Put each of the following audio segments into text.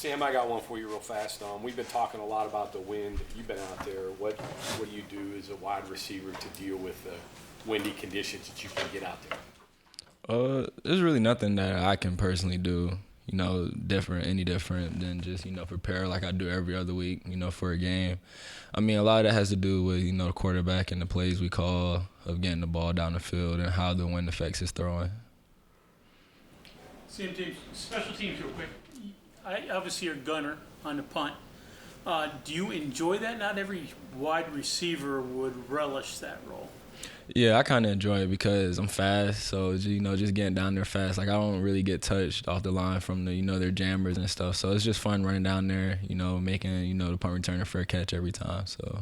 Sam, I got one for you real fast. We've been talking a lot about the wind. You've been out there. What do you do as a wide receiver to deal with the windy conditions that you can get out there? There's really nothing that I can personally do, any different than just, prepare like I do every other week, for a game. I mean, a lot of that has to do with, the quarterback and the plays we call of getting the ball down the field and how the wind affects his throwing. Sam James, special teams real quick. Obviously you're a gunner on the punt. Do you enjoy that? Not every wide receiver would relish that role. Yeah, I kind of enjoy it because I'm fast, so just getting down there fast. Like I don't really get touched off the line from their jammers and stuff. So it's just fun running down there, making the punt returner for a catch every time. So.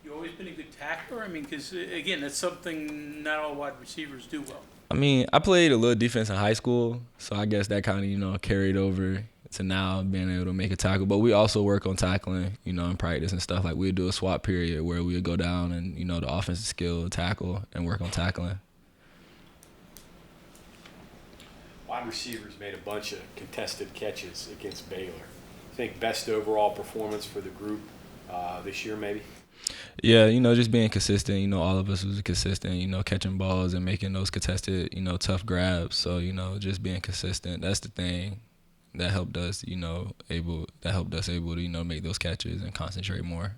You always been a good tackler. I mean, because again, that's something not all wide receivers do well. I mean, I played a little defense in high school, so I guess that kind of carried over to now being able to make a tackle. But we also work on tackling, in practice and stuff. Like we'd do a swap period where we would go down and, the offensive skill tackle and work on tackling. Wide receivers made a bunch of contested catches against Baylor. I think best overall performance for the group this year maybe? Yeah, just being consistent. All of us was consistent, catching balls and making those contested, tough grabs. So, just being consistent. That's the thing that helped us, able to, make those catches and concentrate more.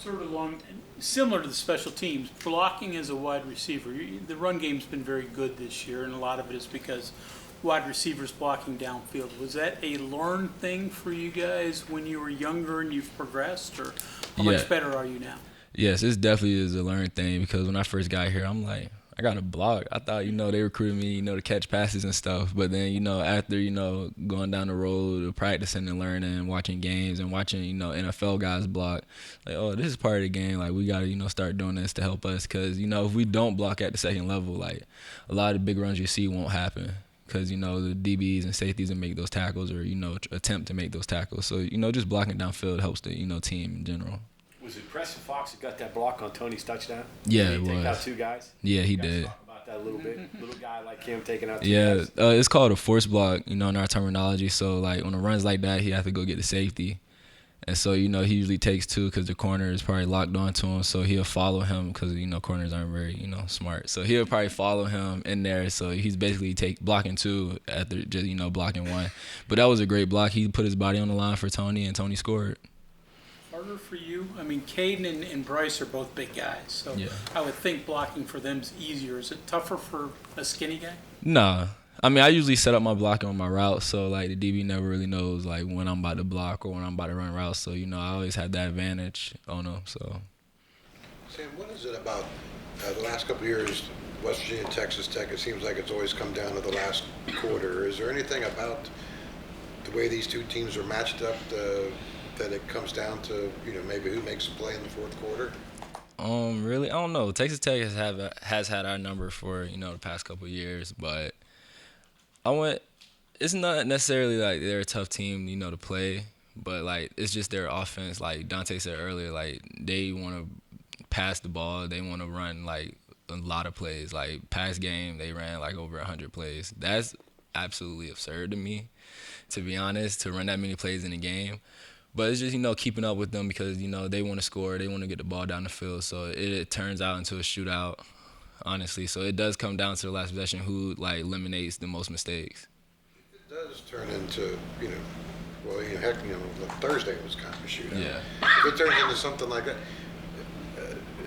Sort of similar to the special teams, blocking as a wide receiver. The run game's been very good this year, and a lot of it is because wide receivers blocking downfield. Was that a learned thing for you guys when you were younger and you've progressed, or how much better are you now? Yes, it definitely is a learned thing because when I first got here, I'm like, I got a block. I thought, they recruited me, to catch passes and stuff. But then, after, going down the road, practicing and learning, watching games and watching, NFL guys block, like, oh, this is part of the game. Like, we got to, start doing this to help us. Because, if we don't block at the second level, like, a lot of the big runs you see won't happen. Because, the DBs and safeties that make those tackles or, attempt to make those tackles. So, just blocking downfield helps the, team in general. Was it Preston Fox that got that block on Tony's touchdown? Yeah, Did he it take was. out two guys? Yeah, he did. Talk about that a little bit. Little guy like him taking out two guys. Yeah, it's called a force block, in our terminology. So, like, on a runs like that, he has to go get the safety. And so, he usually takes two because the corner is probably locked onto him. So, he'll follow him because, corners aren't very, smart. So, he'll probably follow him in there. So, he's basically blocking two after just, blocking one. But that was a great block. He put his body on the line for Tony, and Tony scored. Harder for you? I mean, Caden and Bryce are both big guys, so yeah. I would think blocking for them is easier. Is it tougher for a skinny guy? Nah. I mean, I usually set up my blocking on my route, so, like, the DB never really knows, like, when I'm about to block or when I'm about to run routes. So, I always had that advantage on them, so. Sam, what is it about the last couple of years, West Virginia, Texas Tech, it seems like it's always come down to the last quarter. Is there anything about the way these two teams are matched up that it comes down to, maybe who makes a play in the fourth quarter? Really, I don't know. Texas Tech has had our number for, the past couple of years, but it's not necessarily like they're a tough team, to play, but, like, it's just their offense. Like Dante said earlier, like, they want to pass the ball. They want to run, like, a lot of plays. Like, past game, they ran, like, over 100 plays. That's absolutely absurd to me, to be honest, to run that many plays in a game. But it's just, keeping up with them because, they want to score. They want to get the ball down the field. So it turns out into a shootout, honestly. So it does come down to the last possession who, like, eliminates the most mistakes. It does turn into, heck, Thursday was kind of a shootout. Yeah. If it turns into something like that,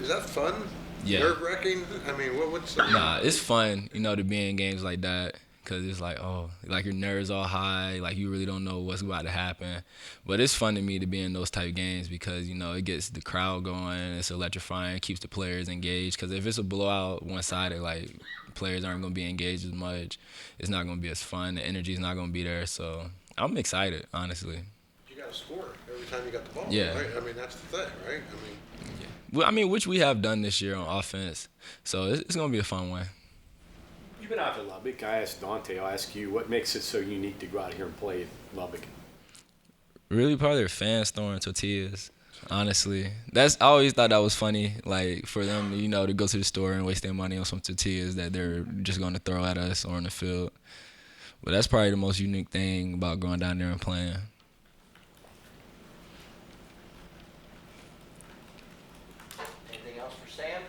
is that fun? Yeah. Nerve-wracking? I mean, what's the... Nah, it's fun, to be in games like that. Because it's like, like your nerves all high, like you really don't know what's about to happen. But it's fun to me to be in those type of games because, it gets the crowd going, it's electrifying, keeps the players engaged. Because if it's a blowout one-sided, like players aren't going to be engaged as much, it's not going to be as fun, the energy's not going to be there. So I'm excited, honestly. You got to score every time you got the ball, yeah. Right? I mean, that's the thing, right? Yeah. Well, which we have done this year on offense. So it's going to be a fun one. You've been out to Lubbock. I asked Dante, I'll ask you, what makes it so unique to go out here and play in Lubbock? Really, probably their fans throwing tortillas, honestly. I always thought that was funny, like, for them, to go to the store and waste their money on some tortillas that they're just going to throw at us or on the field. But that's probably the most unique thing about going down there and playing. Anything else for Sam?